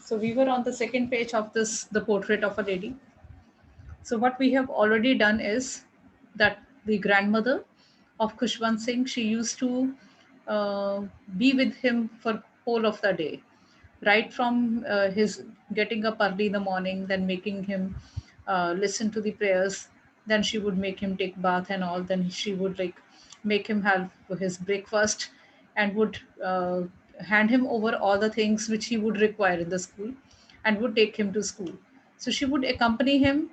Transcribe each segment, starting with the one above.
So we were on the second page of this, the portrait of a lady. So what we have already done is that the grandmother of Khushwant Singh, she used to uh, be with him for whole of the day, right from his getting up early in the morning, then making him listen to the prayers, then she would make him take bath and all, then she would like make him have his breakfast and would hand him over all the things which he would require in the school and would take him to school. So she would accompany him,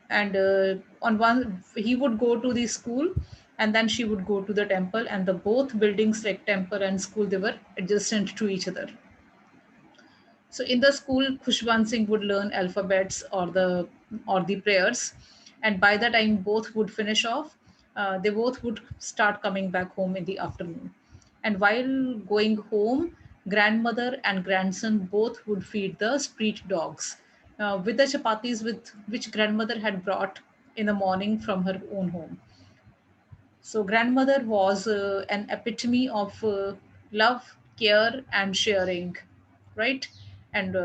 and on one he would go to the school, and then she would go to the temple, and the both buildings like temple and school, they were adjacent to each other. So in the school, Khushwant Singh would learn alphabets or the prayers, and by the time both would finish off, they both would start coming back home in the afternoon. And while going home, grandmother and grandson both would feed the street dogs with the chapatis with which grandmother had brought in the morning from her own home. So grandmother was an epitome of love, care, and sharing, right? And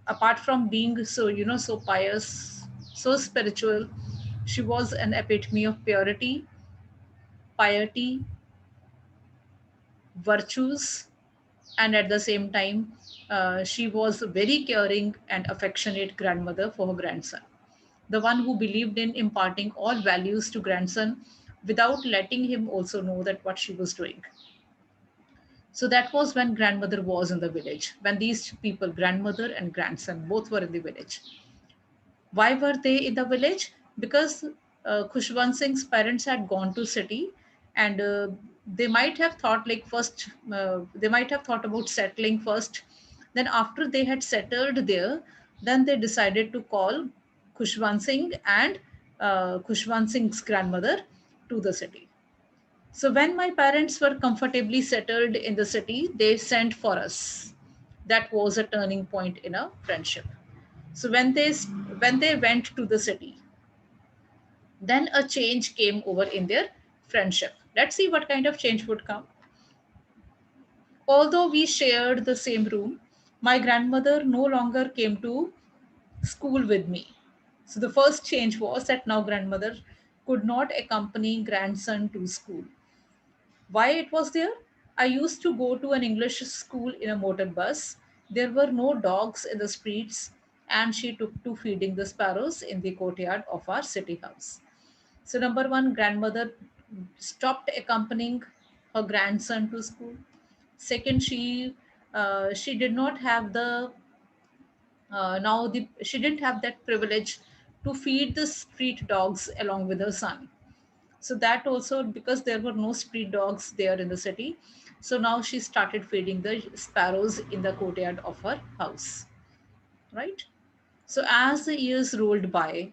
apart from being so pious, so spiritual, she was an epitome of purity, piety, virtues, and at the same time, she was a very caring and affectionate grandmother for her grandson, the one who believed in imparting all values to grandson without letting him also know that what she was doing. So that was when grandmother was in the village, when these people, grandmother and grandson, both were in the village. Why were they in the village? Because Khushwant Singh's parents had gone to city, and they might have thought like first, they might have thought about settling first. Then after they had settled there, then they decided to call Khushwant Singh and Khushwant Singh's grandmother to the city. So when my parents were comfortably settled in the city, they sent for us. That was a turning point in a friendship. So when they went to the city, then a change came over in their friendship. Let's see what kind of change would come. Although we shared the same room, my grandmother no longer came to school with me. So the first change was that now grandmother could not accompany grandson to school. Why it was there? I used to go to an English school in a motor bus. There were no dogs in the streets, and she took to feeding the sparrows in the courtyard of our city house. So, number one, grandmother stopped accompanying her grandson to school. Second, she did not have the now the she didn't have that privilege to feed the street dogs along with her son. So that also, because there were no street dogs there in the city, so now she started feeding the sparrows in the courtyard of her house, right? So as the years rolled by,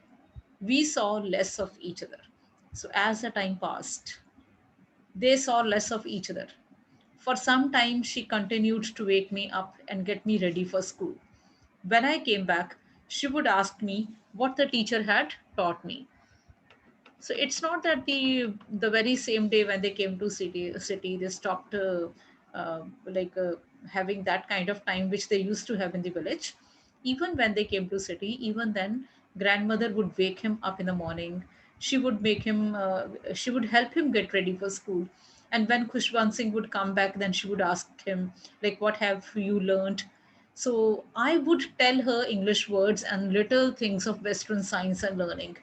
we saw less of each other. So as the time passed, they saw less of each other. For some time she continued to wake me up and get me ready for school. When I came back, she would ask me what the teacher had taught me. So it's not that the very same day when they came to city they stopped like having that kind of time which they used to have in the village. Even when they came to city, even then grandmother would wake him up in the morning. She would make him she would help him get ready for school. And when Khushwant Singh would come back, then she would ask him like, what have you learned? So I would tell her English words and little things of Western science and learning,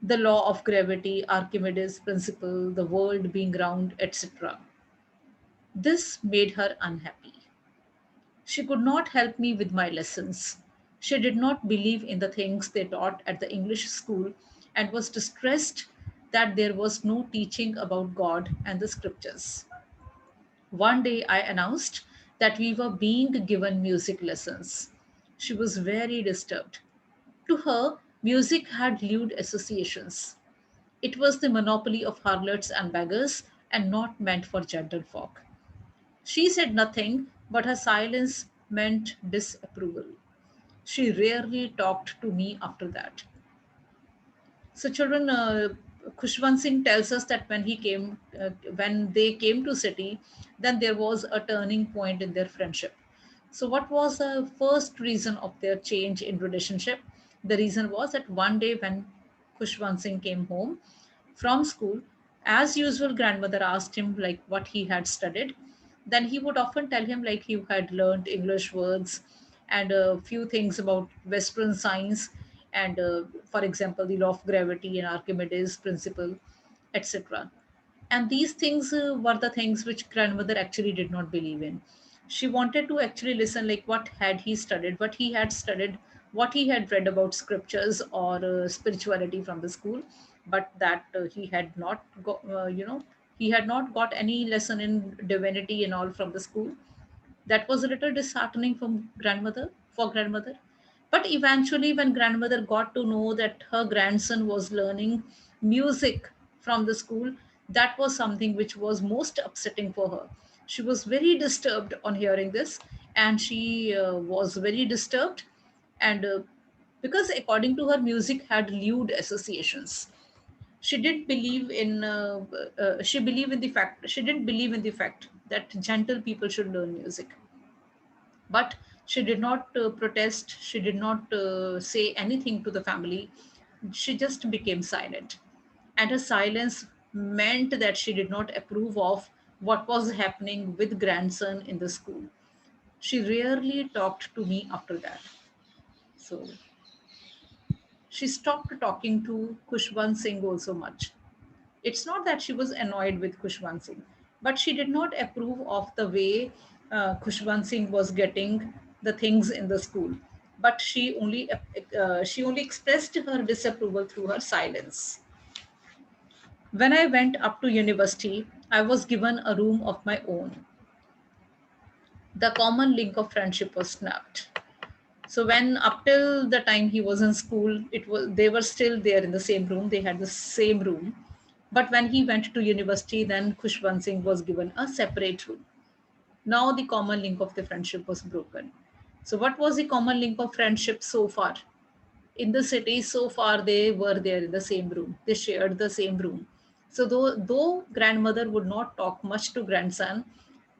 the law of gravity, Archimedes' principle, the world being round, etc. This made her unhappy. She could not help me with my lessons. She did not believe in the things they taught at the English school and was distressed that there was no teaching about God and the scriptures. One day I announced that we were being given music lessons. She was very disturbed. To her, music had lewd associations. It was the monopoly of harlots and beggars and not meant for gentlefolk. She said nothing, but her silence meant disapproval. She rarely talked to me after that. So, children, Khushwant Singh tells us that when they came to city, then there was a turning point in their friendship. So, what was the first reason of their change in relationship? The reason was that one day when Kushwant Singh came home from school, as usual, grandmother asked him like what he had studied. Then he would often tell him like he had learned English words and a few things about Western science and, for example, the law of gravity and Archimedes principle, etc. And these things were the things which grandmother actually did not believe in. She wanted to actually listen like what had he studied, what he had studied, what he had read about scriptures or spirituality from the school, but that he had not got, he had not got any lesson in divinity and all from the school. That was a little disheartening for grandmother. But eventually, when grandmother got to know that her grandson was learning music from the school, that was something which was most upsetting for her. She was very disturbed on hearing this, and she was very disturbed. And because according to her, music had lewd associations. She did believe in she didn't believe in the fact that gentle people should learn music, but she did not protest, she did not say anything to the family. She just became silent. And her silence meant that she did not approve of what was happening with grandson in the school. She rarely talked to me after that. So she stopped talking to Kushwant Singh also much. It's not that she was annoyed with Kushwant Singh, but she did not approve of the way Kushwant Singh was getting the things in the school. But she only expressed her disapproval through her silence. When I went up to university, I was given a room of my own. The common link of friendship was snapped. So when up till the time he was in school, it was they were still there in the same room. They had the same room. But when he went to university, then Khushwant Singh was given a separate room. Now the common link of the friendship was broken. So what was the common link of friendship so far? In the city, so far they were there in the same room. They shared the same room. So though grandmother would not talk much to grandson,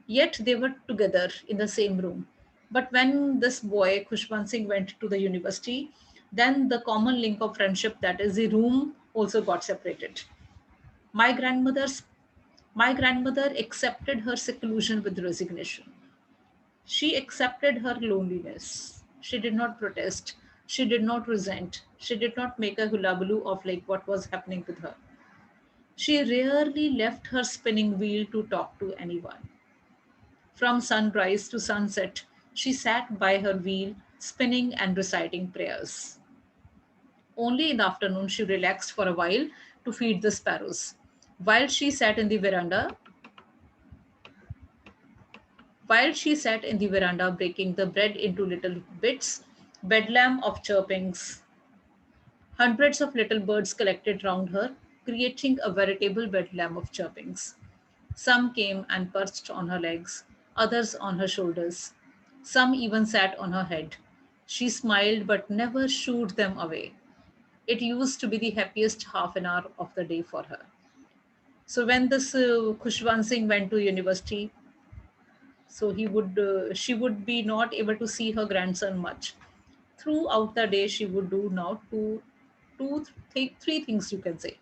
yet they were together in the same room. But when this boy, Khushwant Singh, went to the university, then the common link of friendship, that is the room, also got separated. My grandmother's my grandmother accepted her seclusion with resignation. She accepted her loneliness. She did not protest. She did not resent. She did not make a hullabaloo of like what was happening with her. She rarely left her spinning wheel to talk to anyone. From sunrise to sunset, she sat by her wheel, spinning and reciting prayers. Only in the afternoon she relaxed for a while to feed the sparrows. While she sat in the veranda, While she sat in the veranda breaking the bread into little bits, bedlam of chirpings, hundreds of little birds collected round her, creating a veritable bedlam of chirpings. Some came and perched on her legs, others on her shoulders. Some even sat on her head. She smiled but never shooed them away. It used to be the happiest half an hour of the day for her. So when this Khushwant Singh went to university, so she would be not able to see her grandson much. Throughout the day, she would do now three things you can say.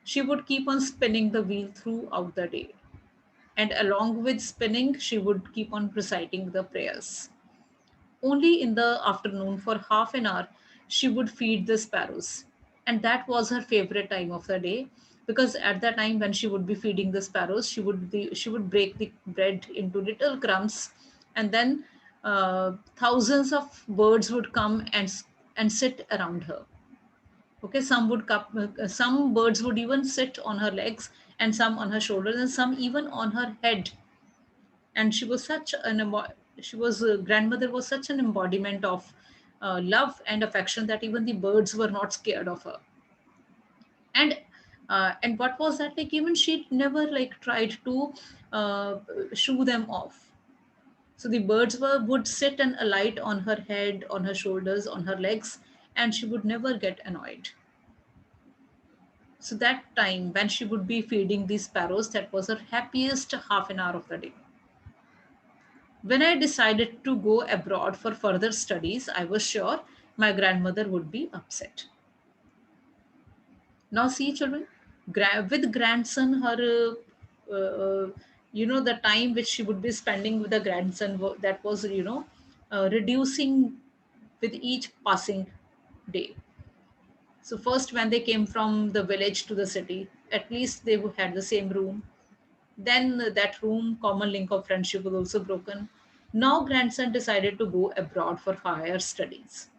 She would keep on spinning the wheel throughout the day, and along with spinning, she would keep on reciting the prayers. Only in the afternoon, for half an hour, she would feed the sparrows. And that was her favorite time of the day, because at that time when she would be feeding the sparrows, she would break the bread into little crumbs, and then thousands of birds would come and sit around her. Okay, some birds would even sit on her legs, and some on her shoulders, and some even on her head. And she was such an she was grandmother was such an embodiment of love and affection that even the birds were not scared of her. And what was that like, even she never like tried to uh, shoo them off. So the birds would sit and alight on her head, on her shoulders, on her legs, and she would never get annoyed. So that time when she would be feeding these sparrows, that was her happiest half an hour of the day. When I decided to go abroad for further studies, I was sure my grandmother would be upset. Now, see, children, with grandson, her, the time which she would be spending with the grandson, that was, reducing with each passing day. So, first, when they came from the village to the city, at least they had the same room. Then that room, common link of friendship was also broken. Now, grandson decided to go abroad for higher studies.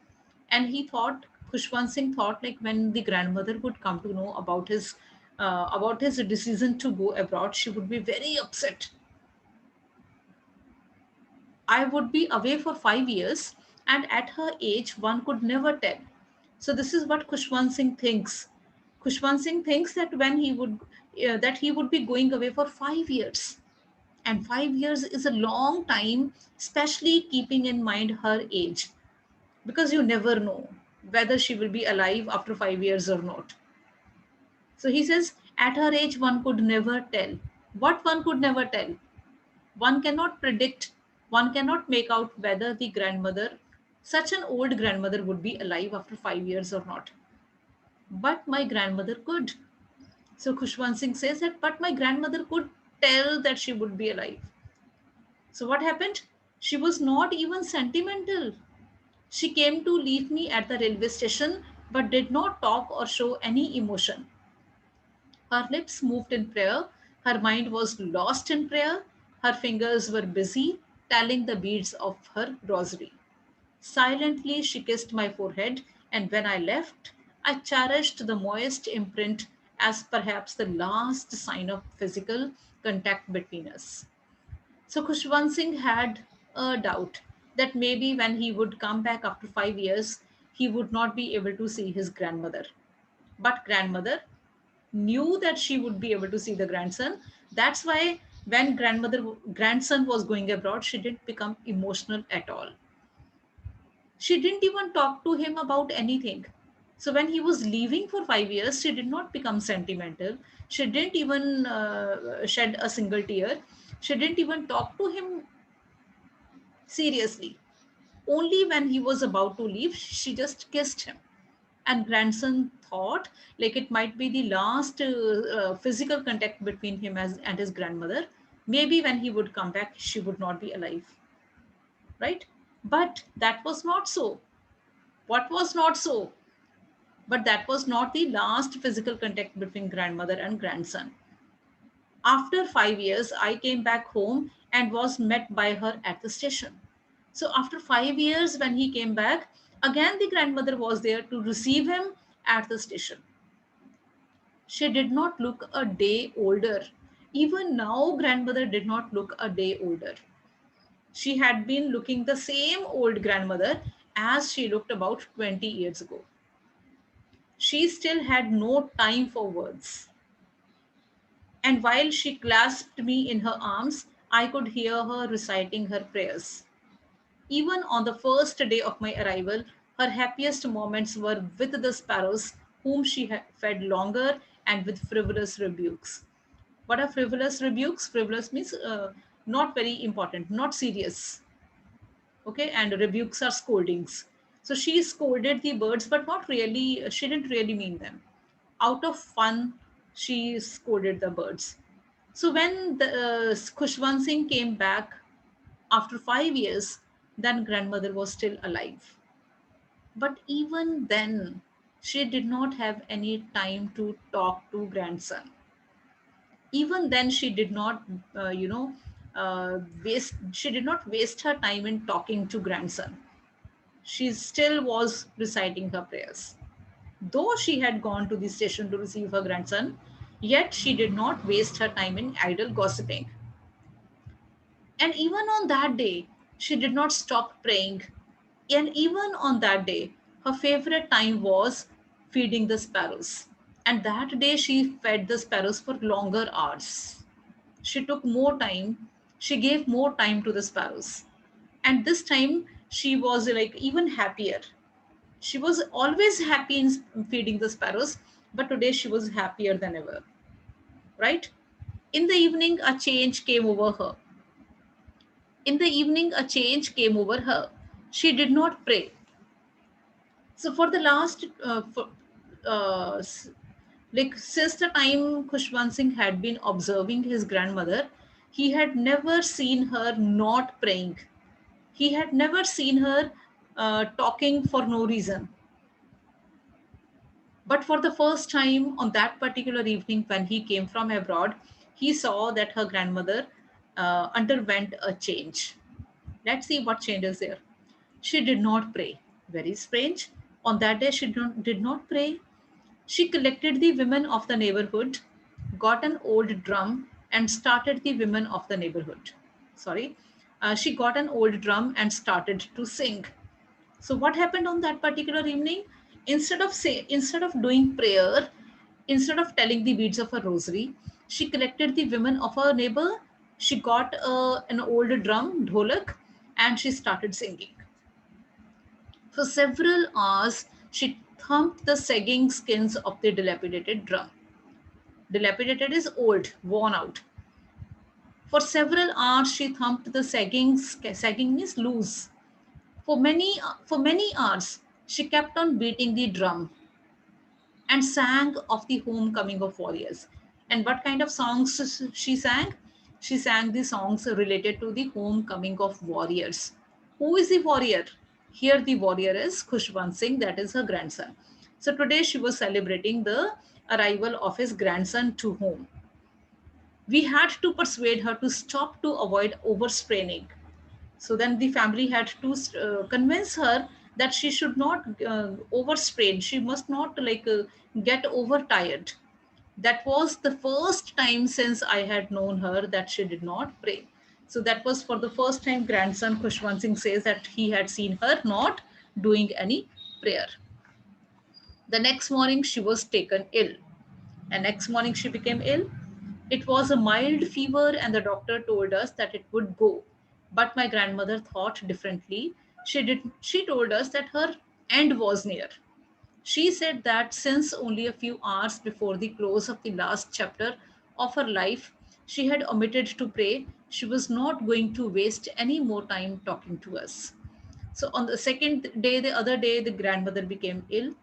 And he thought, Khushwant Singh thought, like when the grandmother would come to know about his decision to go abroad, she would be very upset. I would be away for 5 years, and at her age, one could never tell. So this is what Khushwant Singh thinks. Khushwant Singh thinks that that he would be going away for 5 years, and 5 years is a long time, especially keeping in mind her age, because you never know whether she will be alive after 5 years or not. So he says, at her age, one could never tell. What one could never tell? One cannot predict, one cannot make out whether the grandmother, such an old grandmother, would be alive after 5 years or not. But my grandmother could. So Khushwant Singh says that, but my grandmother could tell that she would be alive. So what happened? She was not even sentimental. She came to leave me at the railway station but did not talk or show any emotion. Her lips moved in prayer, her mind was lost in prayer, her fingers were busy telling the beads of her rosary. Silently, she kissed my forehead, and when I left, I cherished the moist imprint as perhaps the last sign of physical contact between us. So Khushwant Singh had a doubt that maybe when he would come back after 5 years, he would not be able to see his grandmother. But grandmother knew that she would be able to see the grandson. That's why when grandson was going abroad, she didn't become emotional at all. She didn't even talk to him about anything. So when he was leaving for 5 years, she did not become sentimental. She didn't even shed a single tear. She didn't even talk to him seriously. Only when he was about to leave, she just kissed him. And grandson thought like it might be the last physical contact between him and his grandmother. Maybe when he would come back, she would not be alive, right? But that was not so. What was not so? But that was not the last physical contact between grandmother and grandson. After 5 years, I came back home and was met by her at the station. So, after 5 years, when he came back, again the grandmother was there to receive him at the station. She did not look a day older. Even now, grandmother did not look a day older. She had been looking the same old grandmother as she looked about 20 years ago. She still had no time for words. And while she clasped me in her arms, I could hear her reciting her prayers. Even on the first day of my arrival, her happiest moments were with the sparrows, whom she had fed longer and with frivolous rebukes. What are frivolous rebukes? Frivolous means not very important, not serious. Okay, and rebukes are scoldings. So she scolded the birds, but not really, she didn't really mean them. Out of fun, she scolded the birds. So when the Khushwant Singh came back after 5 years, then grandmother was still alive. But even then, she did not have any time to talk to grandson. Even then, she did not, waste. She did not waste her time in talking to grandson. She still was reciting her prayers. Though she had gone to the station to receive her grandson, yet she did not waste her time in idle gossiping. And even on that day, she did not stop praying. And even on that day, her favorite time was feeding the sparrows. And that day, she fed the sparrows for longer hours. She took more time, she gave more time to the sparrows. And this time, she was like even happier. She was always happy in feeding the sparrows, but today she was happier than ever, right? In the evening, a change came over her. In the evening, a change came over her. She did not pray. So for the last, uh, s- like since the time Khushwant Singh had been observing his grandmother, he had never seen her not praying. He had never seen her talking for no reason. But for the first time on that particular evening when he came from abroad, he saw that her grandmother underwent a change. Let's see what changes there. She did not pray. Very strange. On that day, did not pray. She collected the women of the neighborhood, got an old drum, and started the women of the neighborhood. Sorry. She got an old drum and started to sing. So what happened on that particular evening? Instead of doing prayer, instead of telling the beads of a rosary, she collected the women of her neighbor. She got an old drum, dholak, and she started singing. For several hours, she thumped the sagging skins of the dilapidated drum. Dilapidated is old, worn out. For several hours, she thumped the sagging means loose. For many hours, she kept on beating the drum and sang of the homecoming of warriors. And what kind of songs she sang? She sang the songs related to the homecoming of warriors. Who is the warrior? Here, the warrior is Khushwant Singh, that is her grandson. So, today she was celebrating the arrival of his grandson to home. We had to persuade her to stop to avoid overstraining. So then the family had to convince her that she should not overstrain. She must not get overtired. That was the first time since I had known her that she did not pray. So that was for the first time grandson Khushwant Singh says that he had seen her not doing any prayer. The next morning she was taken ill. And next morning she became ill. It was a mild fever, and the doctor told us that it would go. But my grandmother thought differently. She told us that her end was near. She said that since only a few hours before the close of the last chapter of her life, she had omitted to pray, she was not going to waste any more time talking to us. So on the second day, the other day, the grandmother became ill.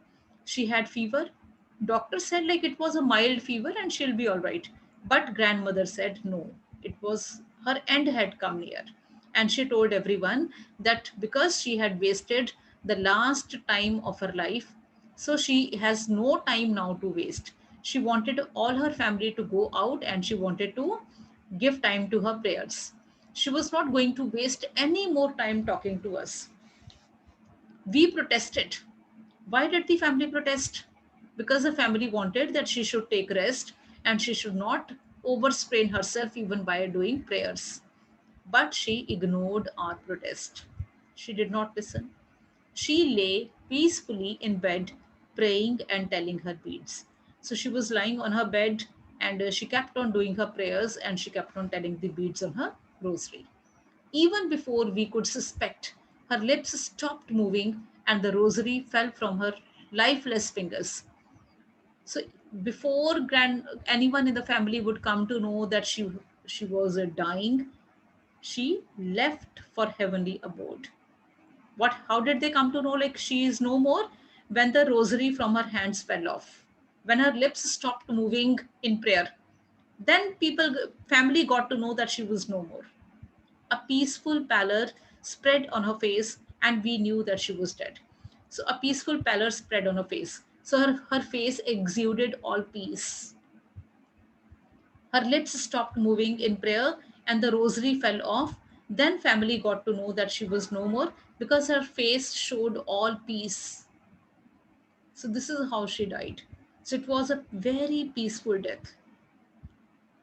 She had fever. Doctor said like it was a mild fever and she'll be all right. But grandmother said no. It was her end had come near. And she told everyone that because she had wasted the last time of her life, so she has no time now to waste. She wanted all her family to go out and she wanted to give time to her prayers. She was not going to waste any more time talking to us. We protested. Why did the family protest? Because the family wanted that she should take rest and she should not overstrain herself even by doing prayers. But she ignored our protest. She did not listen. She lay peacefully in bed, praying and telling her beads. So she was lying on her bed and she kept on doing her prayers and she kept on telling the beads on her rosary. Even before we could suspect, her lips stopped moving and the rosary fell from her lifeless fingers. So before anyone in the family would come to know that she was dying, she left for heavenly abode. What? How did they come to know like she is no more? When the rosary from her hands fell off, when her lips stopped moving in prayer, then family got to know that she was no more. A peaceful pallor spread on her face, and we knew that she was dead. So a peaceful pallor spread on her face. So her face exuded all peace. Her lips stopped moving in prayer, and the rosary fell off. Then family got to know that she was no more because her face showed all peace. So this is how she died. So it was a very peaceful death.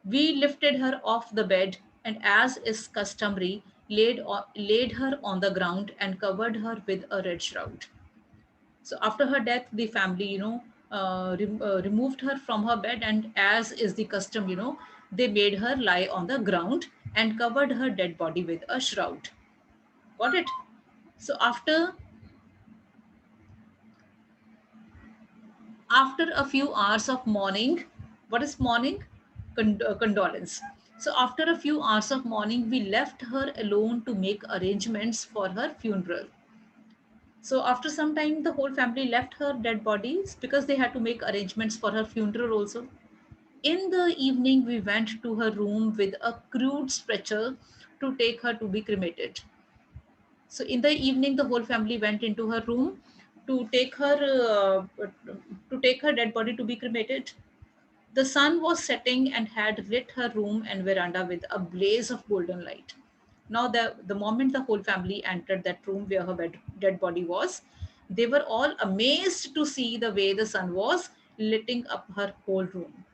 We lifted her off the bed and, as is customary, laid her on the ground and covered her with a red shroud. So after her death, the family, removed her from her bed, and as is the custom, they made her lie on the ground and covered her dead body with a shroud. Got it? So after a few hours of mourning, what is mourning? Condolence. So after a few hours of mourning, we left her alone to make arrangements for her funeral. So after some time, the whole family left her dead bodies because they had to make arrangements for her funeral also. In the evening, we went to her room with a crude stretcher to take her to be cremated. So in the evening, the whole family went into her room to take her dead body to be cremated. The sun was setting and had lit her room and veranda with a blaze of golden light. Now, the moment the whole family entered that room where her dead body was, they were all amazed to see the way the sun was lighting up her whole room.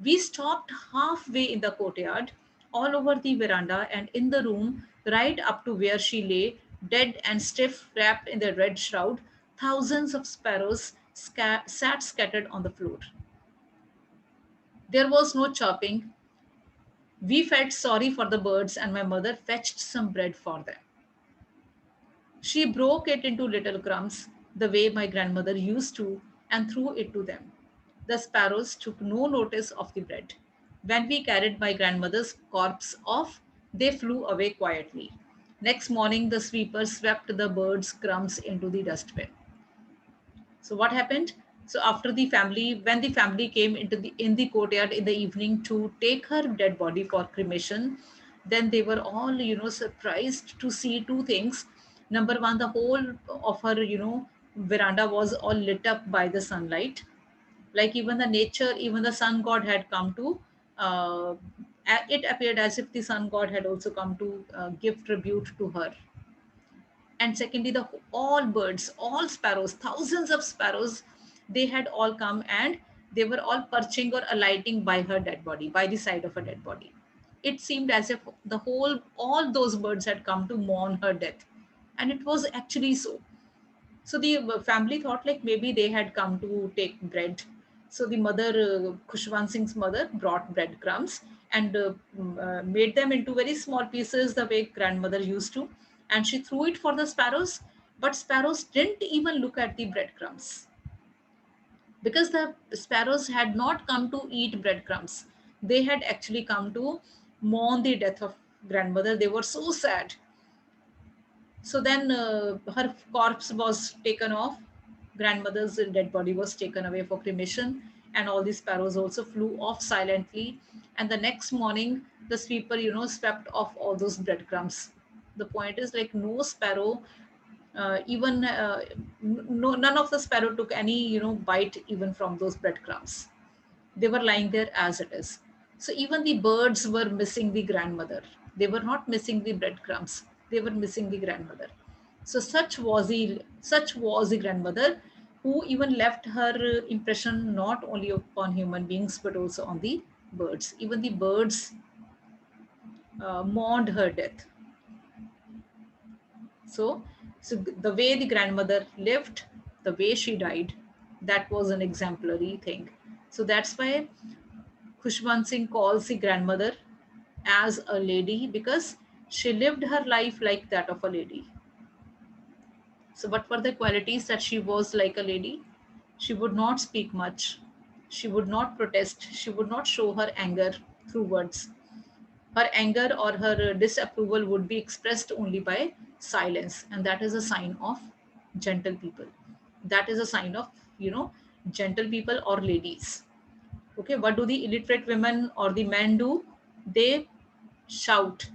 We stopped halfway in the courtyard, all over the veranda, and in the room, right up to where she lay, dead and stiff, wrapped in the red shroud. Thousands of sparrows sat scattered on the floor. There was no chirping. We felt sorry for the birds, and my mother fetched some bread for them. She broke it into little crumbs, the way my grandmother used to, and threw it to them. The sparrows took no notice of the bread. When we carried my grandmother's corpse off, they flew away quietly. Next morning, the sweepers swept the birds' crumbs into the dustbin. So what happened? So after the family, when the family came in the courtyard in the evening to take her dead body for cremation, then they were all surprised to see two things. Number one, the whole of her veranda was all lit up by the sunlight, like even the nature, even the sun god had come to. Uh, it appeared as if the sun god had also come to give tribute to her. And secondly, the all birds, all sparrows, thousands of sparrows, they had all come and they were all perching or alighting by her dead body, by the side of her dead body. It seemed as if the whole all those birds had come to mourn her death, and it was actually so. So the family thought like maybe they had come to take bread. So the mother, Khushwant Singh's mother, brought breadcrumbs and made them into very small pieces the way grandmother used to. And she threw it for the sparrows. But sparrows didn't even look at the breadcrumbs because the sparrows had not come to eat breadcrumbs. They had actually come to mourn the death of grandmother. They were so sad. So then her corpse was taken off. Grandmother's dead body was taken away for cremation, and all the sparrows also flew off silently. And the next morning, the sweeper, swept off all those breadcrumbs. The point is like no sparrow, even no, none of the sparrow took any, bite even from those breadcrumbs. They were lying there as it is. So even the birds were missing the grandmother. They were not missing the breadcrumbs. They were missing the grandmother. So such was the grandmother who even left her impression not only upon human beings but also on the birds. Even the birds mourned her death. So, so the way the grandmother lived, the way she died, that was an exemplary thing. So that's why Khushwant Singh calls the grandmother as a lady because she lived her life like that of a lady. So, what were the qualities that she was like a lady? She would not speak much. She would not protest. She would not show her anger through words. Her anger or her disapproval would be expressed only by silence, and that is a sign of gentle people. That is a sign of, you know, gentle people or ladies. Okay, what do the illiterate women or the men do? They shout,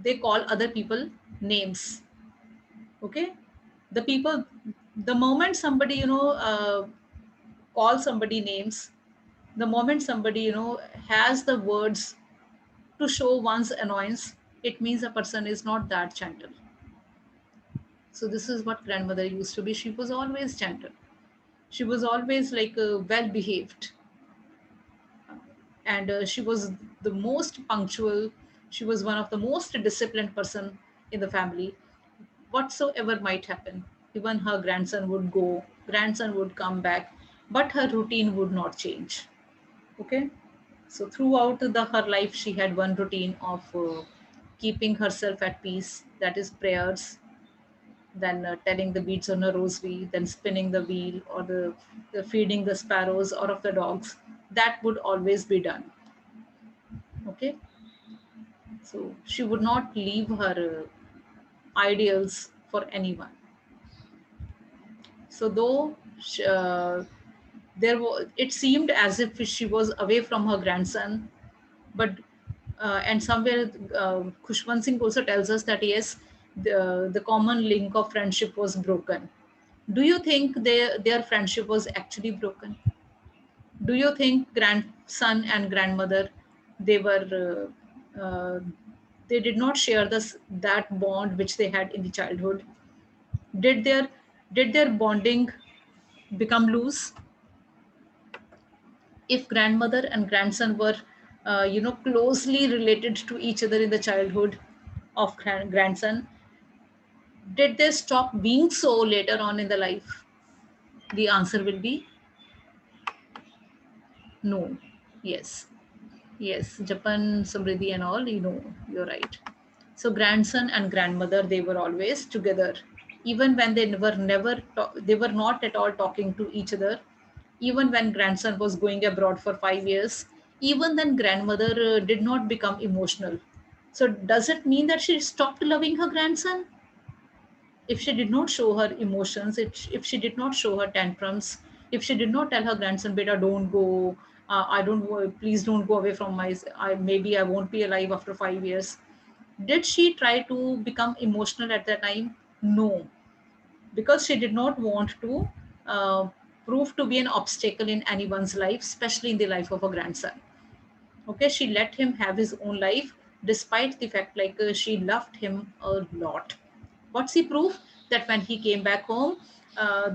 they call other people names. Okay, the people, the moment somebody, call somebody names, the moment somebody, has the words to show one's annoyance, it means a person is not that gentle. So, this is what grandmother used to be. She was always gentle. She was always like well behaved, and she was the most punctual. She was one of the most disciplined person in the family. Whatsoever might happen, even her grandson would go, grandson would come back, but her routine would not change. Okay, so throughout her life, she had one routine of keeping herself at peace. That is prayers, then telling the beads on a rosary, then spinning the wheel or the feeding the sparrows or of the dogs. That would always be done. Okay, so she would not leave her ideals for anyone. So though it seemed as if she was away from her grandson, but and somewhere Khushwant Singh also tells us that yes, the common link of friendship was broken. Do you think their friendship was actually broken? Do you think grandson and grandmother, they were they did not share this that bond which they had in the childhood? Did their bonding become loose? If grandmother and grandson were closely related to each other in the childhood of grandson, did they stop being so later on in the life? The answer will be no. Yes. Yes, Japan, Samriddhi, and all, you're right. So, grandson and grandmother, they were always together, even when they were not at all talking to each other. Even when grandson was going abroad for 5 years, even then, grandmother did not become emotional. So, does it mean that she stopped loving her grandson? If she did not show her emotions, if she did not show her tantrums, if she did not tell her grandson, beta, don't go, please don't go away from maybe I won't be alive after 5 years. Did she try to become emotional at that time? No, because she did not want to uh, prove to be an obstacle in anyone's life, especially in the life of a grandson. Okay, she let him have his own life despite the fact like she loved him a lot. What's the proof? That when he came back home,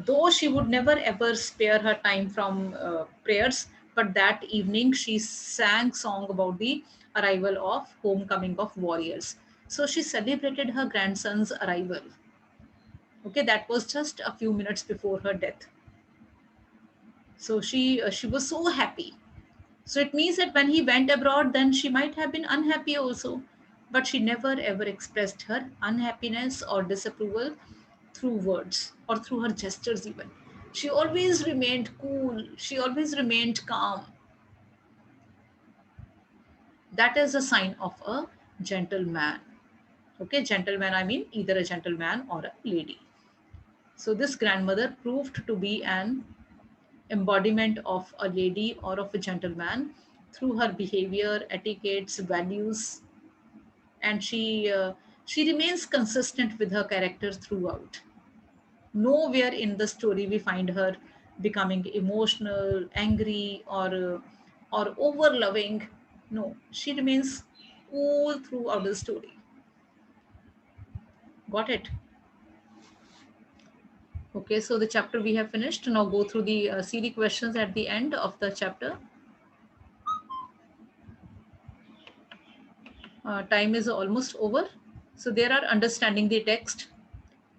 though she would never ever spare her time from prayers, but that evening she sang song about the arrival of homecoming of warriors. So she celebrated her grandson's arrival. Okay, that was just a few minutes before her death. So she was so happy. So it means that when he went abroad, then she might have been unhappy also. But she never ever expressed her unhappiness or disapproval through words or through her gestures, even. She always remained cool, she always remained calm. That is a sign of a gentleman. Okay, gentleman, I mean either a gentleman or a lady. So this grandmother proved to be an embodiment of a lady or of a gentleman through her behavior, etiquettes, values, and she remains consistent with her character throughout. Nowhere in the story we find her becoming emotional, angry, or over loving. No, she remains cool throughout the story. Got it? Okay, so the chapter we have finished. Now go through the series questions at the end of the chapter. Time is almost over. So there are understanding the text.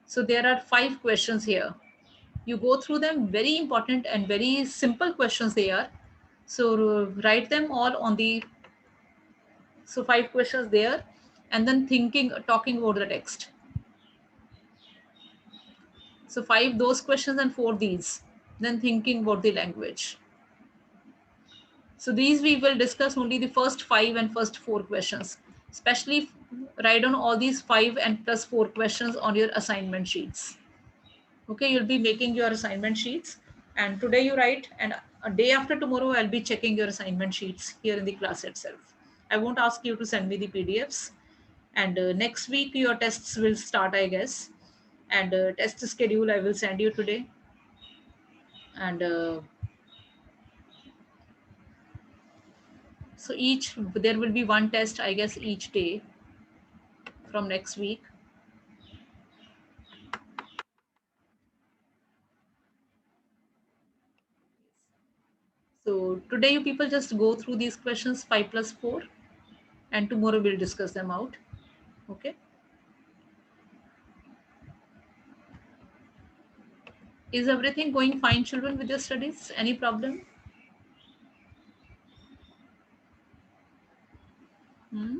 So there are 5 questions here. You go through them, very important and very simple questions they are. So write them all on the, so 5 questions there, and then talking about the text. So 5 those questions and 4 these, then thinking about the language. So these we will discuss only the first 5 and first 4 questions. Especially write on all these 5 and plus 4 questions on your assignment sheets. Okay, you'll be making your assignment sheets, and today you write, and a day after tomorrow I'll be checking your assignment sheets here in the class itself. I won't ask you to send me the PDFs, and next week your tests will start, I guess, and test schedule I will send you today, and so each there will be one test, I guess, each day from next week. So today you people just go through these questions 5 plus 4, and tomorrow we'll discuss them out. Okay. Is everything going fine, children, with your studies? Any problem? Hmm?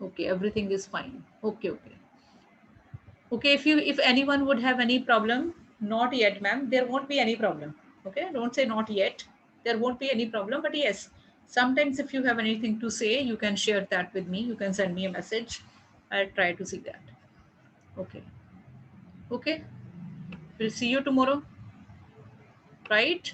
Okay, everything is fine. Okay, okay. Okay, if anyone would have any problem, Not yet, ma'am. There won't be any problem. Okay, don't say not yet. There won't be any problem. But yes, sometimes if you have anything to say, you can share that with me. You can send me a message. I'll try to see that. Okay. Okay. We'll see you tomorrow. Right?